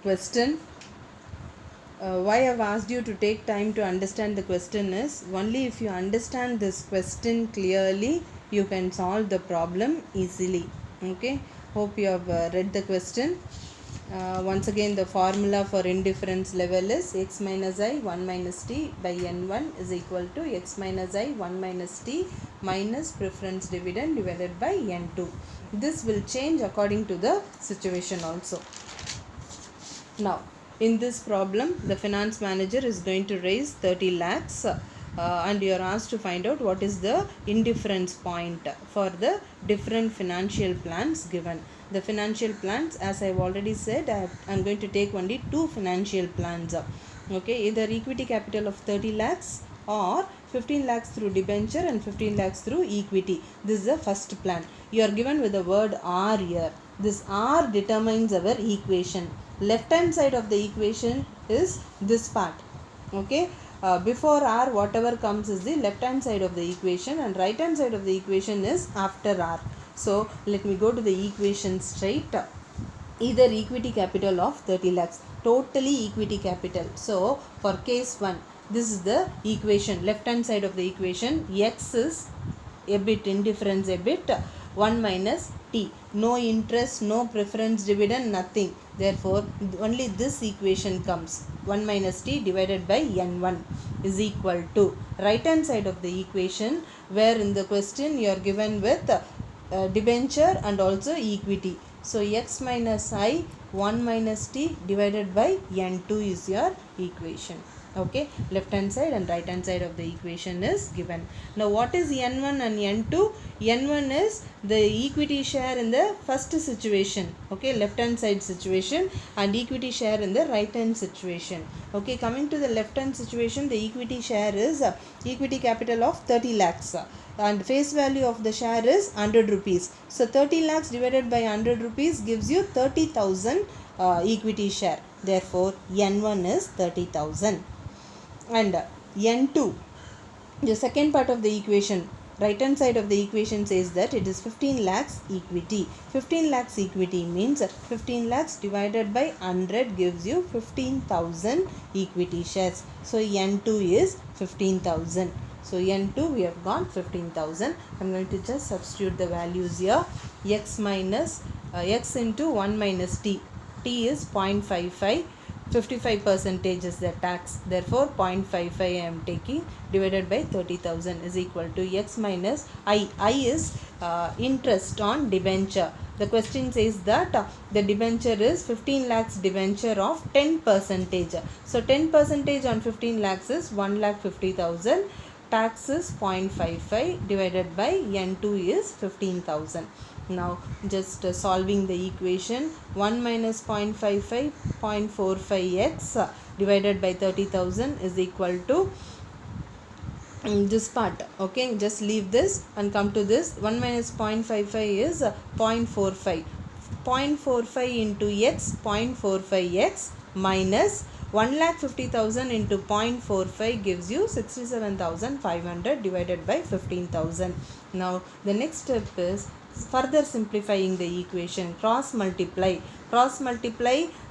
Question. Why I've asked you to take time to understand the question is only if you understand this question clearly you can solve the problem easily. Okay, hope you have read the question. Once again, the formula for indifference level is x minus I 1 minus t by n1 is equal to x minus I 1 minus t minus preference dividend divided by n2. This will change according to the situation also. Now, in this problem, the finance manager is going to raise 30 lakhs and you are asked to find out what is the indifference point for the different financial plans given. The financial plans, as I have already said, I am going to take only two financial plans. Okay, either equity capital of 30 lakhs or 15 lakhs through debenture and 15 lakhs through equity. This is the first plan. You are given with the word R here. This R determines our equation. Left hand side of the equation is this part. Okay, before R whatever comes is the left hand side of the equation and right hand side of the equation is after R. So let me go to the equation straight. Either equity capital of 30 lakhs, totally equity capital. So for case 1, this is the equation, left hand side of the equation. X is EBIT, indifference EBIT 1 minus t, no interest, no preference dividend, nothing. Therefore only this equation comes, 1 minus t divided by n1 is equal to right hand side of the equation, where in the question you are given with debenture and also equity. So x minus I 1 minus t divided by n2 is your equation. Okay, left hand side and right hand side of the equation is given. Now what is n1 and n2? N1 is the equity share in the first situation, okay, left hand side situation, and equity share in the right hand situation. Okay, coming to the left hand situation, the equity share is equity capital of 30 lakhs and face value of the share is 100 rupees. So 30 lakhs divided by 100 rupees gives you 30,000 equity share. Therefore n1 is 30,000. And n2, the second part of the equation, right hand side of the equation says that it is 15 lakhs equity. 15 lakhs equity means 15 lakhs divided by 100 gives you 15,000 equity shares. So n2 is 15,000. So n2 we have got 15,000. I am going to just substitute the values here. X minus x into 1 minus t. T is 0.55. 55% is the tax. Therefore 0.55 I am taking divided by 30,000 is equal to x minus I. I is interest on debenture. The question says that the debenture is 15 lakhs debenture of 10%. So 10% on 15 lakhs is 1,50,000. Tax is 0.55 divided by n2 is 15,000. Now just solving the equation, 1 minus 0.55, 0.45x divided by 30,000 is equal to this part. Okay, just leave this and come to this. 1 minus 0.55 is 0.45. 0.45 into x, 0.45x minus 1,50,000 into 0.45 gives you 67,500 divided by 15,000. Now the next step is further simplifying the equation. Cross multiply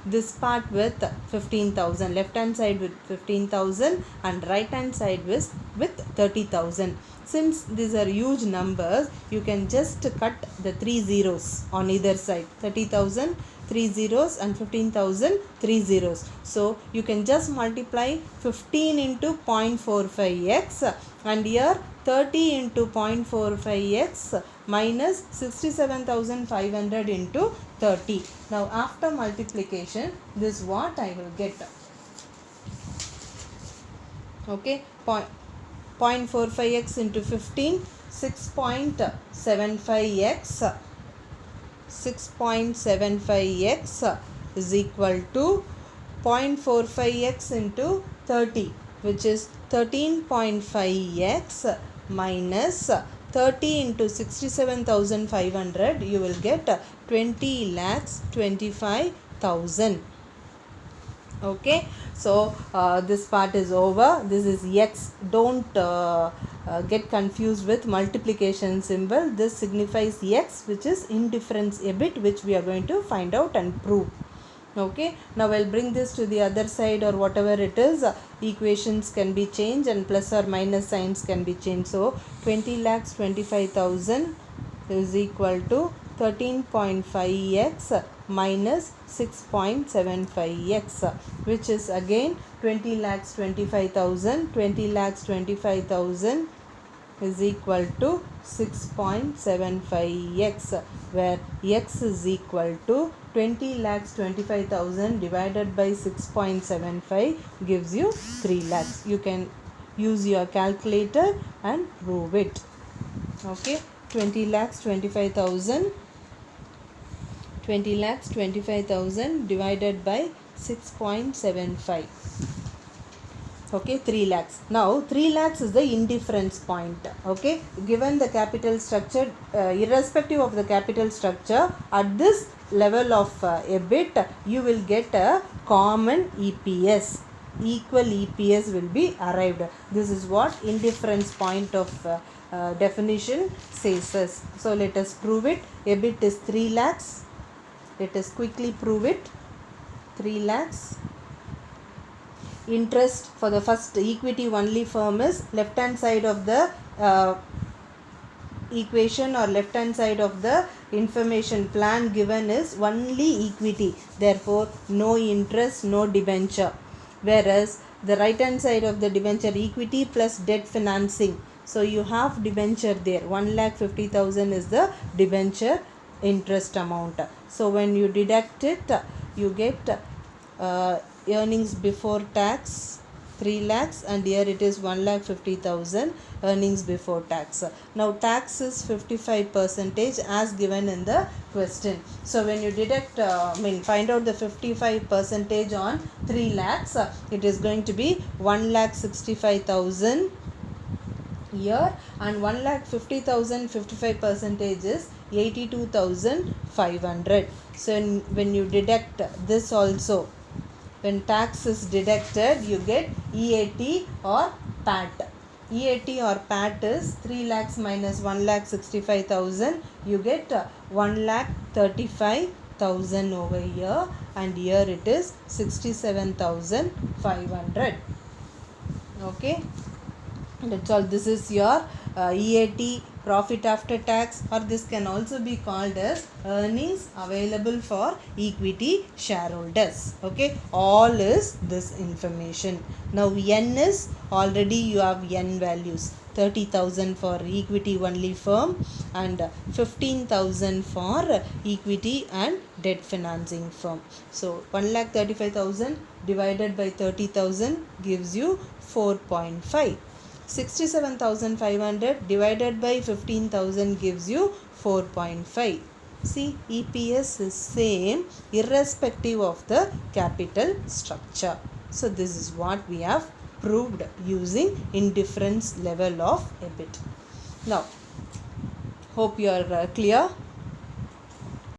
this part with 15,000, left hand side with 15,000 and right hand side with 30,000. Since these are huge numbers, you can just cut the 3 zeros on either side. 30,000 3 zeros and 15,000 3 zeros. So you can just multiply 15 into 0.45x and here 30 into 0.45x minus 67,500 into 30. Now after multiplication, this is what I will get. Okay, 0.45x into 15, 6.75x. 6.75x is equal to 0.45x into 30, which is 13.5x minus 30 into 67,500. You will get 20 lakhs 25,000. Okay, so this part is over. This is x. Don't get confused with multiplication symbol. This signifies x, which is indifference EBIT, which we are going to find out and prove. Okay, now I'll bring this to the other side, or whatever it is, equations can be changed and plus or minus signs can be changed. So 20 lakhs 25,000 is equal to 13.5x minus 6.75x, which is again 20 lakhs 25,000. 20 lakhs 25,000 is equal to 6.75x, where x is equal to 20 lakhs 25,000 divided by 6.75 gives you 3 lakhs. You can use your calculator and prove it. Okay, 20 lakhs 25,000 divided by 6.75. Okay, 3 lakhs. Now 3 lakhs is the indifference point. Okay, given the capital structure, irrespective of the capital structure, at this level of EBIT, you will get a common EPS. Equal EPS will be arrived. This is what indifference point of definition says us. So let us prove it. EBIT is 3 lakhs. Let us quickly prove it. 3 lakhs. Interest for the first equity only firm is left hand side of the equation, or left hand side of the information plan given is only equity, therefore no interest, no debenture. Whereas the right hand side of the debenture, equity plus debt financing, so you have debenture there. 1,50,000 is the debenture interest amount. So when you deduct it, you get earnings before tax 3 lakhs, and here it is 1,50,000 earnings before tax. Now tax is 55% as given in the question. So when you deduct find out the 55% on 3 lakhs, it is going to be 1,65,000 here, and 1,50,000 55% is 82,500. So when you deduct this also, when tax is deducted, you get EAT or PAT. EAT or PAT is 3 lakhs minus 1,65,000. You get 1,35,000 over here, and here it is 67,500. Okay, that's all. This is your EAT, profit after tax, or this can also be called as earnings available for equity shareholders. Okay, all is this information. Now N is already, you have N values. 30,000 for equity only firm and 15,000 for equity and debt financing firm. So 1,35,000 divided by 30,000 gives you 4.5. 67,500 divided by 15,000 gives you 4.5. See, EPS is same irrespective of the capital structure. So this is what we have proved using indifference level of EBIT. Now, hope you are clear.